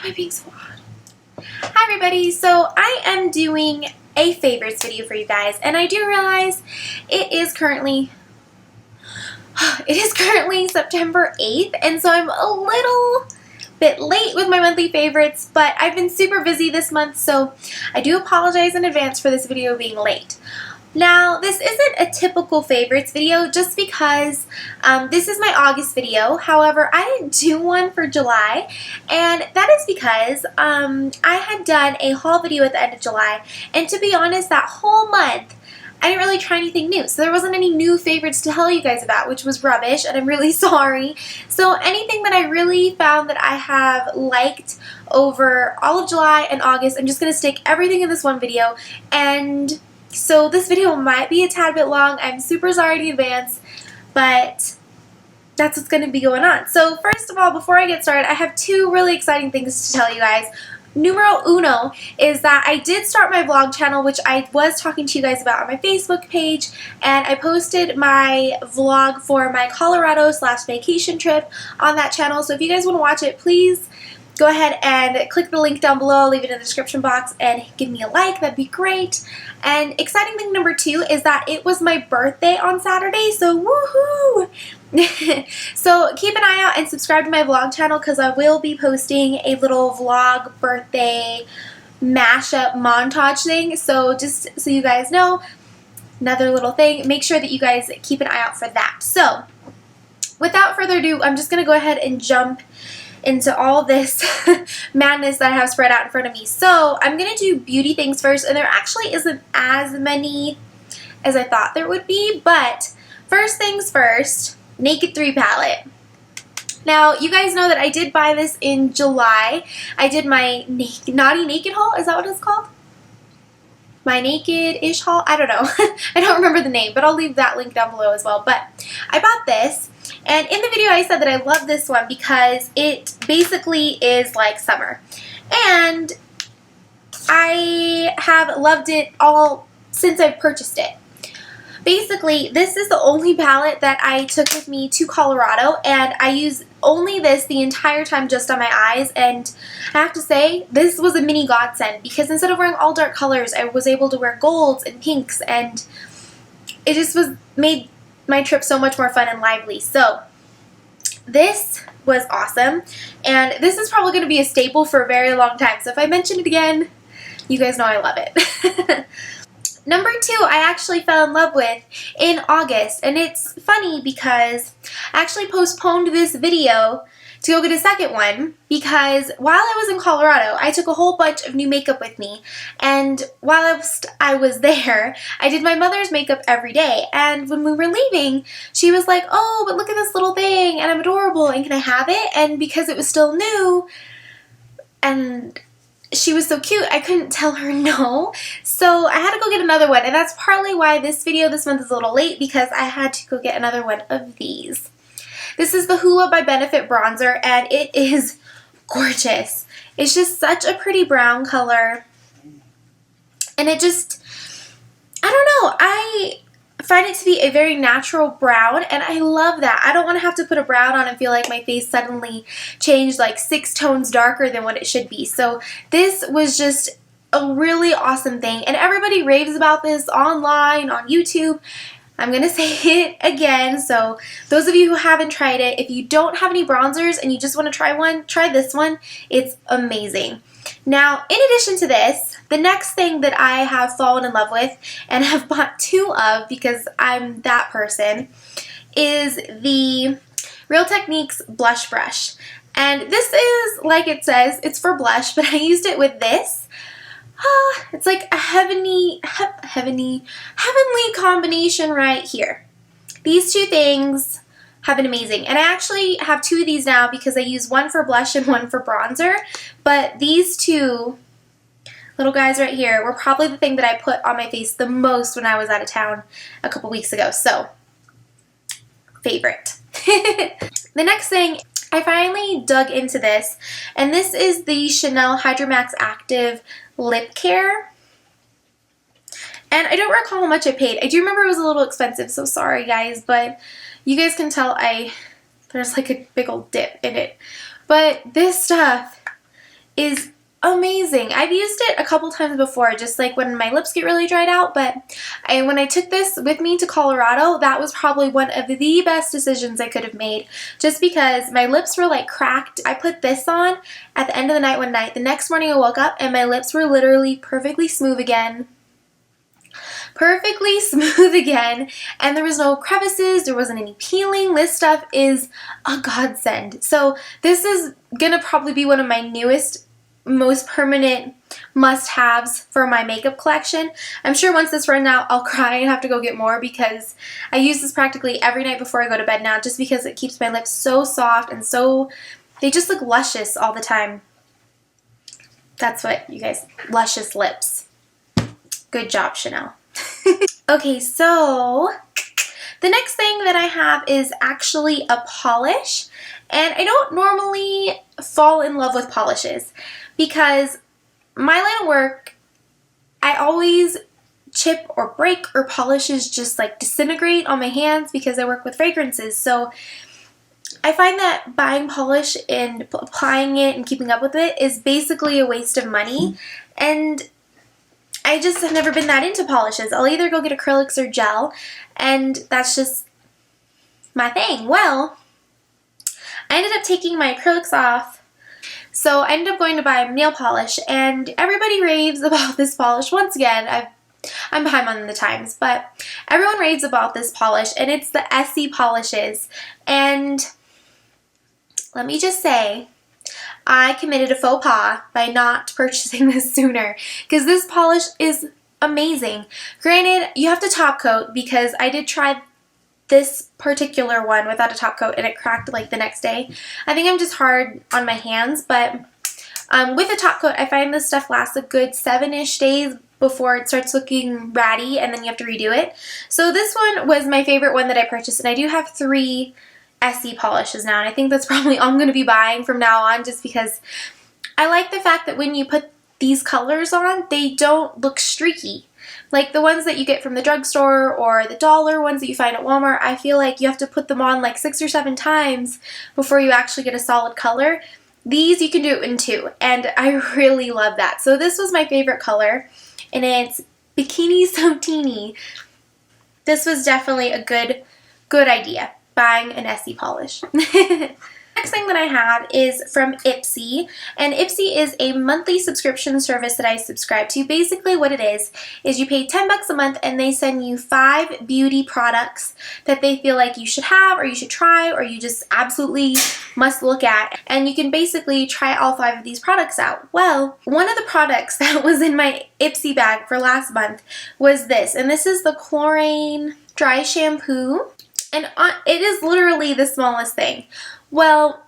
I being so odd? Hi everybody, so I am doing a favorites video for you guys, and I do realize it is currently September 8th, and so I'm a little bit late with my monthly favorites, but I've been super busy this month, so I do apologize in advance for this video being late. Now, this isn't a typical favorites video just because this is my August video. However, I didn't do one for July, and that is because I had done a haul video at the end of July, and to be honest, that whole month, I didn't really try anything new. So there wasn't any new favorites to tell you guys about, which was rubbish, and I'm really sorry. So anything that I really found that I have liked over all of July and August, I'm just going to stick everything in this one video, and so this video might be a tad bit long. I'm super sorry in advance, but that's what's going to be going on. So first of all, before I get started, I have two really exciting things to tell you guys. Numero uno is that I did start my vlog channel, which I was talking to you guys about on my Facebook page, and I posted my vlog for my Colorado/vacation trip on that channel. So if you guys want to watch it, please go ahead and click the link down below. I'll leave it in the description box and give me a like. That'd be great. And exciting thing number two is that it was my birthday on Saturday, so woohoo! So keep an eye out and subscribe to my vlog channel because I will be posting a little vlog birthday mashup montage thing. So just so you guys know, another little thing, make sure that you guys keep an eye out for that. So without further ado, I'm just going to go ahead and jump into all this madness that I have spread out in front of me. So I'm going to do beauty things first, and there actually isn't as many as I thought there would be, but first things first, Naked 3 palette. Now, you guys know that I did buy this in July. I did my Naughty Naked haul, is that what it's called? My Naked-ish haul? I don't know. I don't remember the name, but I'll leave that link down below as well. But I bought this, and in the video I said that I love this one because it basically is like summer. And I have loved it all since I've purchased it. Basically, this is the only palette that I took with me to Colorado, and I use only this the entire time just on my eyes, and I have to say, this was a mini godsend because instead of wearing all dark colors, I was able to wear golds and pinks, and it just made my trip so much more fun and lively. So this was awesome, and this is probably going to be a staple for a very long time, so if I mention it again, you guys know I love it. Number two, I actually fell in love with in August, and it's funny because I actually postponed this video to go get a second one because while I was in Colorado, I took a whole bunch of new makeup with me, and while I was there, I did my mother's makeup every day, and when we were leaving, she was like, oh, but look at this little thing, and I'm adorable, and can I have it? And because it was still new, and she was so cute, I couldn't tell her no. So I had to go get another one, and that's partly why this video this month is a little late because I had to go get another one of these. This is the Hoola by Benefit bronzer, and it is gorgeous. It's just such a pretty brown color, and it just, I don't know, I find it to be a very natural brown, and I love that. I don't want to have to put a brown on and feel like my face suddenly changed like 6 tones darker than what it should be. So this was just a really awesome thing, and everybody raves about this online, on YouTube. I'm going to say it again, so those of you who haven't tried it, if you don't have any bronzers and you just want to try one, try this one. It's amazing. Now, in addition to this, the next thing that I have fallen in love with and have bought 2 of because I'm that person is the Real Techniques Blush Brush. And this is, like it says, it's for blush, but I used it with this. It's like a heavenly combination right here. These 2 things have been amazing, and I actually have 2 of these now because I use one for blush and one for bronzer, but these 2 little guys right here were probably the thing that I put on my face the most when I was out of town a couple weeks ago, so favorite. The next thing, I finally dug into this, and this is the Chanel HYDRAMAX+ACTIVE Lip Care. And I don't recall how much I paid. I do remember it was a little expensive, so sorry guys, but you guys can tell there's like a big old dip in it. But this stuff is amazing. I've used it a couple times before, just like when my lips get really dried out, but when I took this with me to Colorado, that was probably one of the best decisions I could have made, just because my lips were like cracked. I put this on at the end of the night one night. The next morning I woke up and my lips were literally perfectly smooth again. Perfectly smooth again, and there was no crevices, there wasn't any peeling. This stuff is a godsend. So this is gonna probably be one of my newest, most permanent must-haves for my makeup collection. I'm sure once this runs out, I'll cry and have to go get more, because I use this practically every night before I go to bed now, just because it keeps my lips so soft and so, they just look luscious all the time. That's what you guys, luscious lips. Good job, Chanel. Okay, so the next thing that I have is actually a polish, and I don't normally fall in love with polishes because my line of work, I always chip or break, or polishes just like disintegrate on my hands because I work with fragrances. So I find that buying polish and applying it and keeping up with it is basically a waste of money, and I just have never been that into polishes. I'll either go get acrylics or gel, and that's just my thing. Well, I ended up taking my acrylics off, so I ended up going to buy nail polish, and everybody raves about this polish. Once again, I'm behind on the times, but everyone raves about this polish, and it's the Essie polishes. And let me just say, I committed a faux pas by not purchasing this sooner, because this polish is amazing. Granted, you have to top coat, because I did try this particular one without a top coat and it cracked like the next day. I think I'm just hard on my hands, but with a top coat, I find this stuff lasts a good 7-ish days before it starts looking ratty, and then you have to redo it. So this one was my favorite one that I purchased, and I do have 3 Essie polishes now, and I think that's probably all I'm going to be buying from now on, just because I like the fact that when you put these colors on, they don't look streaky. Like the ones that you get from the drugstore or the dollar ones that you find at Walmart, I feel like you have to put them on like 6 or 7 times before you actually get a solid color. These you can do it in 2, and I really love that. So this was my favorite color, and it's Bikini So Teeny. This was definitely a good idea, buying an Essie polish. Next thing that I have is from Ipsy, and Ipsy is a monthly subscription service that I subscribe to. Basically what it is you pay 10 bucks a month and they send you 5 beauty products that they feel like you should have, or you should try, or you just absolutely must look at, and you can basically try all 5 of these products out. Well, one of the products that was in my Ipsy bag for last month was this, and this is the Klorane Dry Shampoo. And it is literally the smallest thing. Well,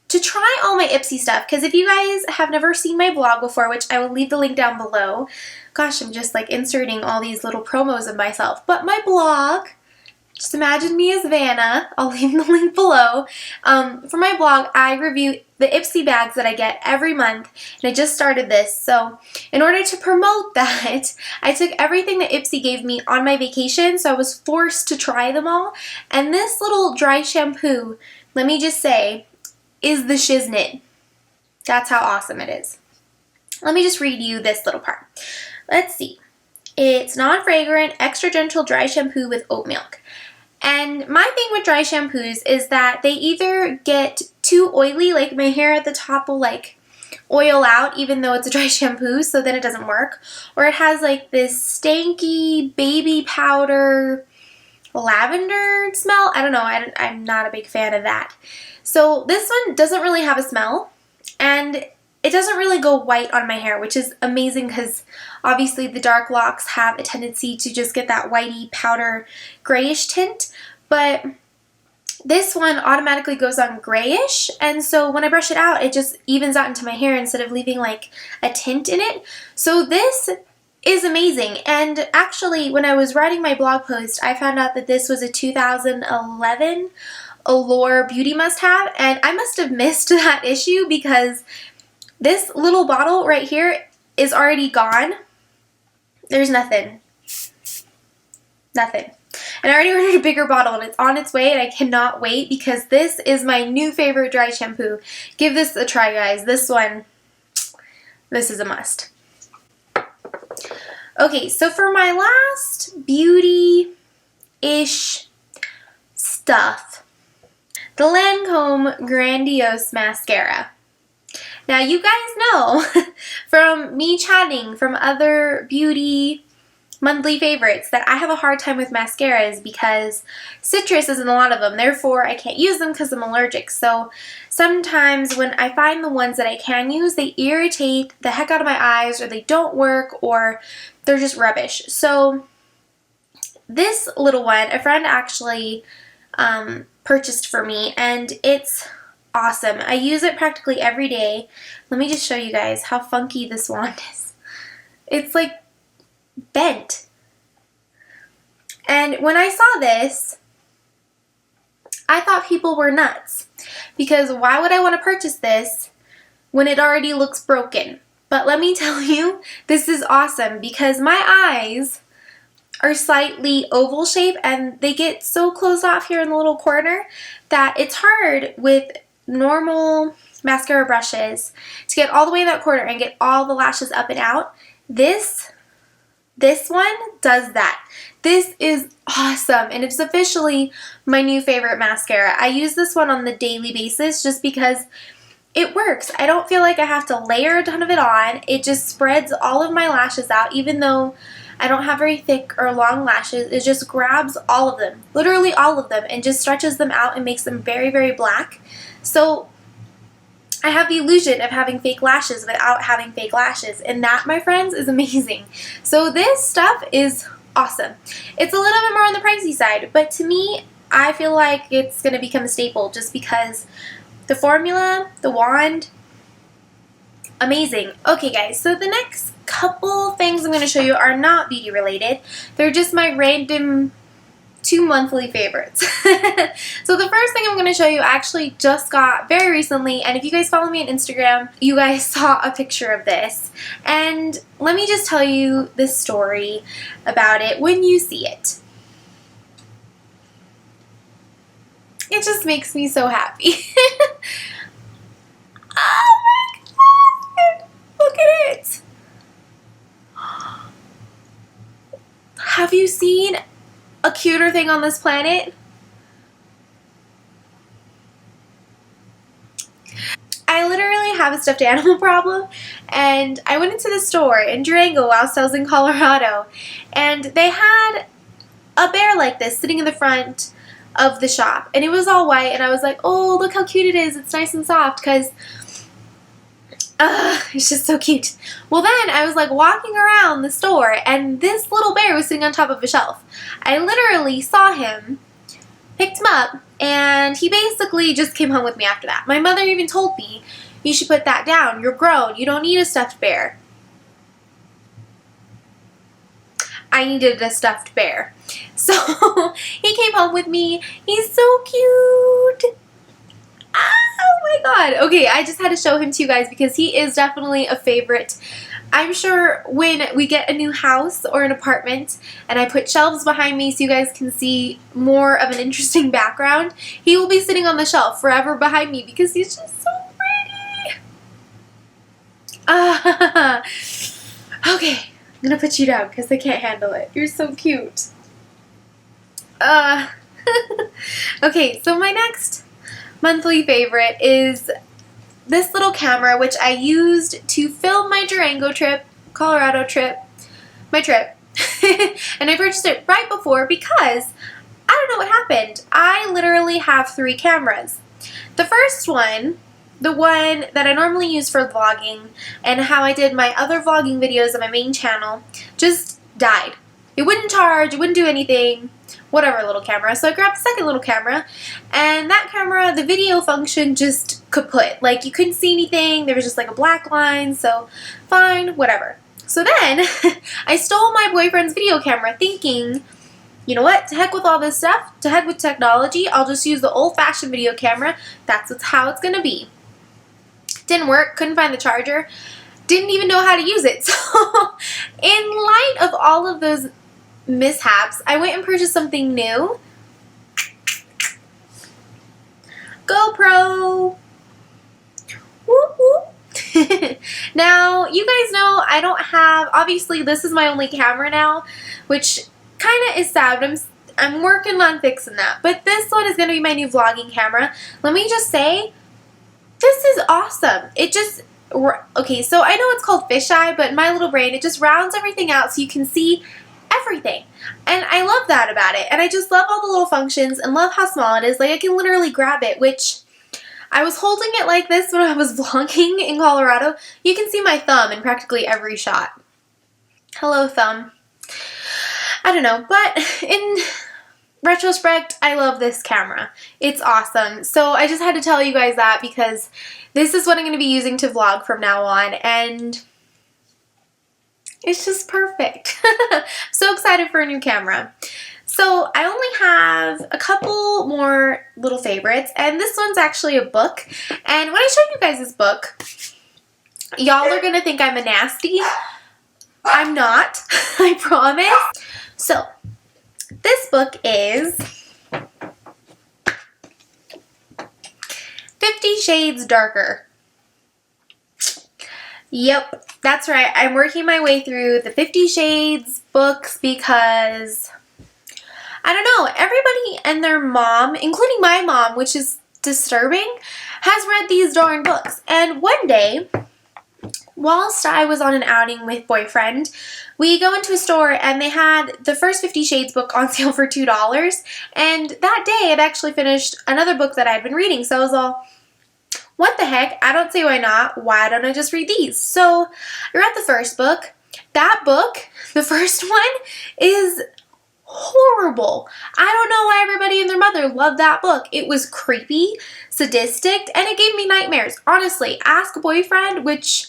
to try all my Ipsy stuff, because if you guys have never seen my blog before, which I will leave the link down below. Gosh, I'm just like inserting all these little promos of myself. But my blog, just imagine me as Vanna. I'll leave the link below. For my blog, I review the Ipsy bags that I get every month, and I just started this. So in order to promote that, I took everything that Ipsy gave me on my vacation, so I was forced to try them all. And this little dry shampoo, let me just say, is the shiznit. That's how awesome it is. Let me just read you this little part. Let's see. It's non-fragrant, extra gentle dry shampoo with oat milk. And my thing with dry shampoos is that they either get too oily, like my hair at the top will like oil out even though it's a dry shampoo, so then it doesn't work, or it has like this stanky baby powder lavender smell. I don't know, I'm not a big fan of that. So this one doesn't really have a smell, and it doesn't really go white on my hair, which is amazing because obviously the dark locks have a tendency to just get that whitey powder grayish tint, but this one automatically goes on grayish, and so when I brush it out, it just evens out into my hair instead of leaving like a tint in it. So this is amazing, and actually when I was writing my blog post, I found out that this was a 2011 Allure beauty must-have, and I must have missed that issue because this little bottle right here is already gone. There's nothing. Nothing. And I already ordered a bigger bottle, and it's on its way, and I cannot wait because this is my new favorite dry shampoo. Give this a try, guys. This one, this is a must. Okay, so for my last beauty-ish stuff, the Lancome Grandiose Mascara. Now, you guys know from me chatting from other beauty monthly favorites that I have a hard time with mascaras because citrus is in a lot of them. Therefore, I can't use them because I'm allergic. So sometimes when I find the ones that I can use, they irritate the heck out of my eyes, or they don't work, or they're just rubbish. So this little one, a friend actually purchased for me, and it's awesome. I use it practically every day. Let me just show you guys how funky this wand is. It's like bent. And when I saw this, I thought people were nuts, because why would I want to purchase this when it already looks broken? But let me tell you, this is awesome because my eyes are slightly oval shape and they get so closed off here in the little corner that it's hard with normal mascara brushes to get all the way in that corner and get all the lashes up and out. This one does that. This is awesome, and it's officially my new favorite mascara. I use this one on the daily basis just because it works. I don't feel like I have to layer a ton of it on. It just spreads all of my lashes out, even though I don't have very thick or long lashes. It just grabs all of them, literally all of them, and just stretches them out and makes them very, very black. So I have the illusion of having fake lashes without having fake lashes, and that, my friends, is amazing. So this stuff is awesome. It's a little bit more on the pricey side, but to me, I feel like it's going to become a staple just because the formula, the wand, amazing. Okay guys, so the next couple things I'm going to show you are not beauty related. They're just my random 2 monthly favorites. So the first thing I'm going to show you I actually just got very recently, and if you guys follow me on Instagram, you guys saw a picture of this. And let me just tell you this story about it when you see it. It just makes me so happy. Oh my god! Look at it! Have you seen a cuter thing on this planet? I literally have a stuffed animal problem, and I went into the store in Durango whilst I was in Colorado, and they had a bear like this sitting in the front of the shop, and it was all white, and I was like, oh, look how cute it is. It's nice and soft, because it's just so cute. Well, then I was like walking around the store, and this little bear was sitting on top of a shelf. I literally saw him, picked him up, and he basically just came home with me after that. My mother even told me, you should put that down. You're grown. You don't need a stuffed bear. I needed a stuffed bear. So he came home with me. He's so cute. Oh my god. Okay, I just had to show him to you guys because he is definitely a favorite. I'm sure when we get a new house or an apartment and I put shelves behind me so you guys can see more of an interesting background, he will be sitting on the shelf forever behind me because he's just so pretty. Okay, I'm gonna put you down because I can't handle it. You're so cute. Okay, so my next monthly favorite is this little camera, which I used to film my Durango trip, Colorado trip, my trip. And I purchased it right before because I don't know what happened. I literally have 3 cameras. The first one, the one that I normally use for vlogging and how I did my other vlogging videos on my main channel, just died. It wouldn't charge, it wouldn't do anything. Whatever, little camera. So I grabbed the second little camera, and that camera, the video function just kaput. Like, you couldn't see anything, there was just like a black line, so fine, whatever. So then, I stole my boyfriend's video camera thinking, you know what, to heck with all this stuff, to heck with technology, I'll just use the old-fashioned video camera, that's how it's gonna be. Didn't work, couldn't find the charger, didn't even know how to use it. So, in light of all of those mishaps, I went and purchased something new. GoPro. Whoop, whoop. Now, you guys know I don't have, obviously this is my only camera now, which kind of is sad. I'm working on fixing that. But this one is going to be my new vlogging camera. Let me just say, this is awesome. It just, okay, so I know it's called fisheye, but in my little brain, it just rounds everything out so you can see everything. And I love that about it. And I just love all the little functions and love how small it is. Like, I can literally grab it, which I was holding it like this when I was vlogging in Colorado. You can see my thumb in practically every shot. Hello, thumb. I don't know, but in retrospect, I love this camera. It's awesome. So I just had to tell you guys that because this is what I'm going to be using to vlog from now on, and it's just perfect. So excited for a new camera. So I only have a couple more little favorites, and this one's actually a book. And when I show you guys this book, y'all are going to think I'm a nasty. I'm not, I promise. So this book is 50 Shades Darker. Yep, that's right. I'm working my way through the 50 Shades books because, I don't know, everybody and their mom, including my mom, which is disturbing, has read these darn books. And one day, whilst I was on an outing with boyfriend, we go into a store and they had the first 50 Shades book on sale for $2. And that day I'd actually finished another book that I'd been reading. So I was all, what the heck? I don't see why not. Why don't I just read these? So I read the first book. That book, the first one, is horrible. I don't know why everybody and their mother loved that book. It was creepy, sadistic, and it gave me nightmares. Honestly, ask boyfriend, which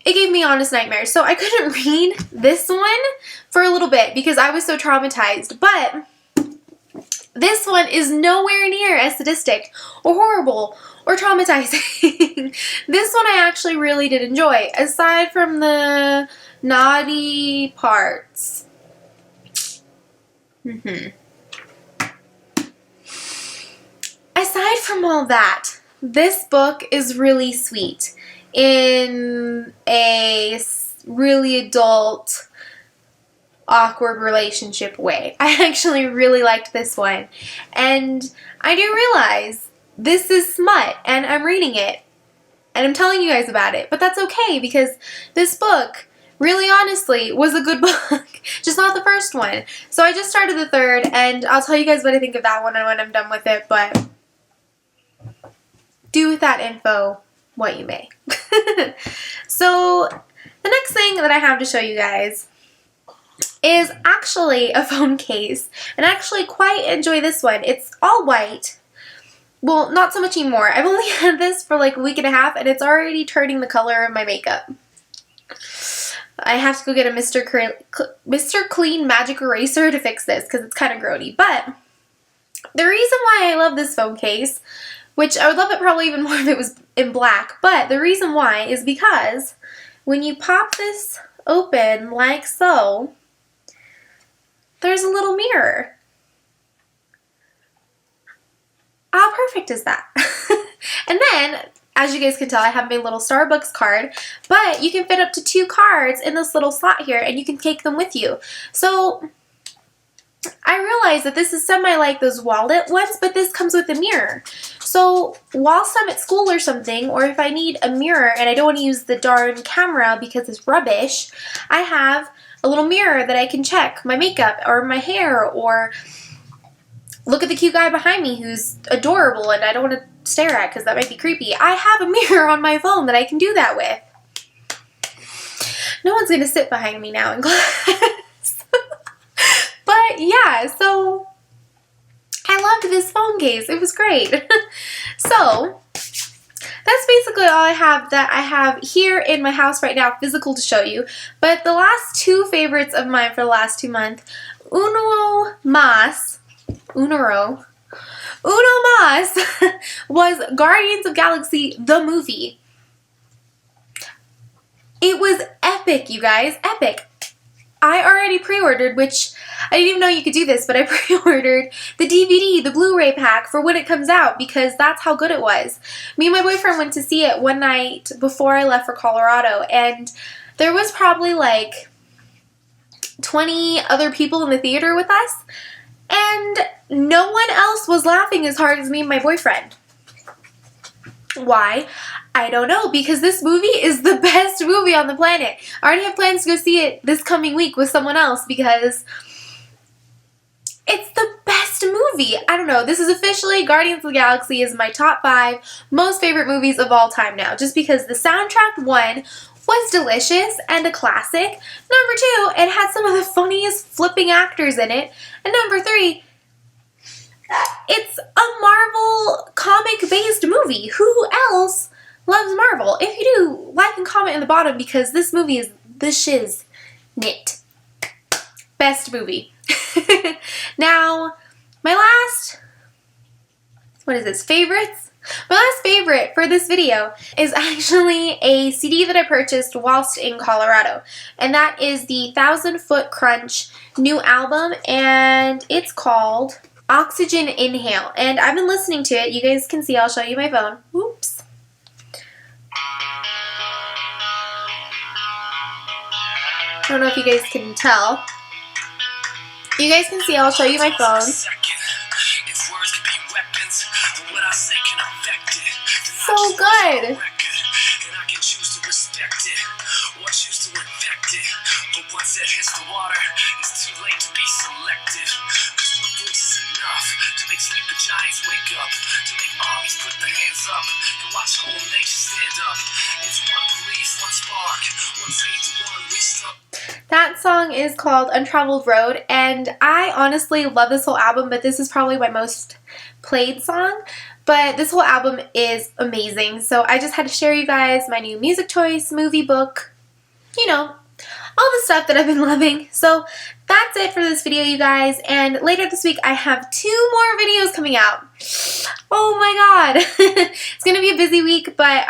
it gave me honest nightmares. So I couldn't read this one for a little bit because I was so traumatized. But this one is nowhere near as sadistic or horrible or traumatizing. This one I actually really did enjoy, aside from the naughty parts. Aside from all that, this book is really sweet in a really adult, awkward relationship way. I actually really liked this one. And I do realize this is smut and I'm reading it and I'm telling you guys about it, but that's okay because this book really honestly was a good book, just not the first one. So I just started the third and I'll tell you guys what I think of that one and when I'm done with it, but do with that info what you may. So the next thing that I have to show you guys is actually a phone case, and I actually quite enjoy this one. It's all white. Well, not so much anymore. I've only had this for like a week and a half and it's already turning the color of my makeup. I have to go get a Mr. Clean Magic Eraser to fix this because it's kind of grody. But the reason why I love this phone case, which I would love it probably even more if it was in black, but the reason why is because when you pop this open like so, there's a little mirror. How perfect is that? And then, as you guys can tell, I have my little Starbucks card, but you can fit up to 2 cards in this little slot here and you can take them with you. So I realize that this is semi like those wallet ones, but this comes with a mirror. So whilst I'm at school or something, or if I need a mirror and I don't want to use the darn camera because it's rubbish, I have a little mirror that I can check my makeup or my hair or look at the cute guy behind me who's adorable and I don't want to stare at because that might be creepy. I have a mirror on my phone that I can do that with. No one's going to sit behind me now in class. But yeah, so I loved this phone case. It was great. So that's basically all I have that I have here in my house right now, physical to show you. But the last 2 favorites of mine for the last 2 months, Uno Mas was Guardians of Galaxy, the movie. It was epic, you guys. Epic. I already pre-ordered, which I didn't even know you could do this, but I pre-ordered the DVD, the Blu-ray pack for when it comes out because that's how good it was. Me and my boyfriend went to see it one night before I left for Colorado, and there was probably like 20 other people in the theater with us, and no one else was laughing as hard as me and my boyfriend. Why? I don't know, because this movie is the best movie on the planet. I already have plans to go see it this coming week with someone else because it's the best movie. I don't know. This is officially Guardians of the Galaxy is my top 5 most favorite movies of all time now, just because the soundtrack, 1, was delicious and a classic. Number 2, it had some of the funniest flipping actors in it. And number 3, it's a Marvel comic-based movie. Who else loves Marvel? If you do, like and comment in the bottom because this movie is the shiznit. Best movie. Now, my last, what is this, favorites? My last favorite for this video is actually a CD that I purchased whilst in Colorado. And that is the 1000 Foot Crunch new album, and it's called Oxygen Inhale. And I've been listening to it. You guys can see, I'll show you my phone. Oops. I don't know if you guys can tell. You guys can see, I'll show you my phone. So good. That song is called Untraveled Road, and I honestly love this whole album, but this is probably my most played song. But this whole album is amazing, so I just had to share you guys my new music choice, movie, book, you know, all the stuff that I've been loving. So that's it for this video, you guys, and later this week I have 2 more videos coming out. Oh my god. It's going to be a busy week, but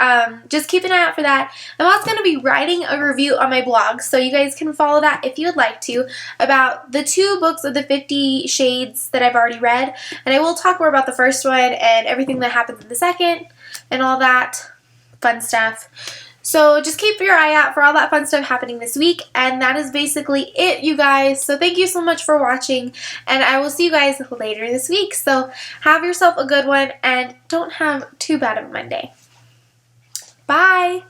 just keep an eye out for that. I'm also going to be writing a review on my blog, so you guys can follow that if you would like to, about the 2 books of the 50 Shades that I've already read, and I will talk more about the first one and everything that happens in the second and all that fun stuff. So just keep your eye out for all that fun stuff happening this week, and that is basically it, you guys. So thank you so much for watching, and I will see you guys later this week. So have yourself a good one, and don't have too bad of a Monday. Bye!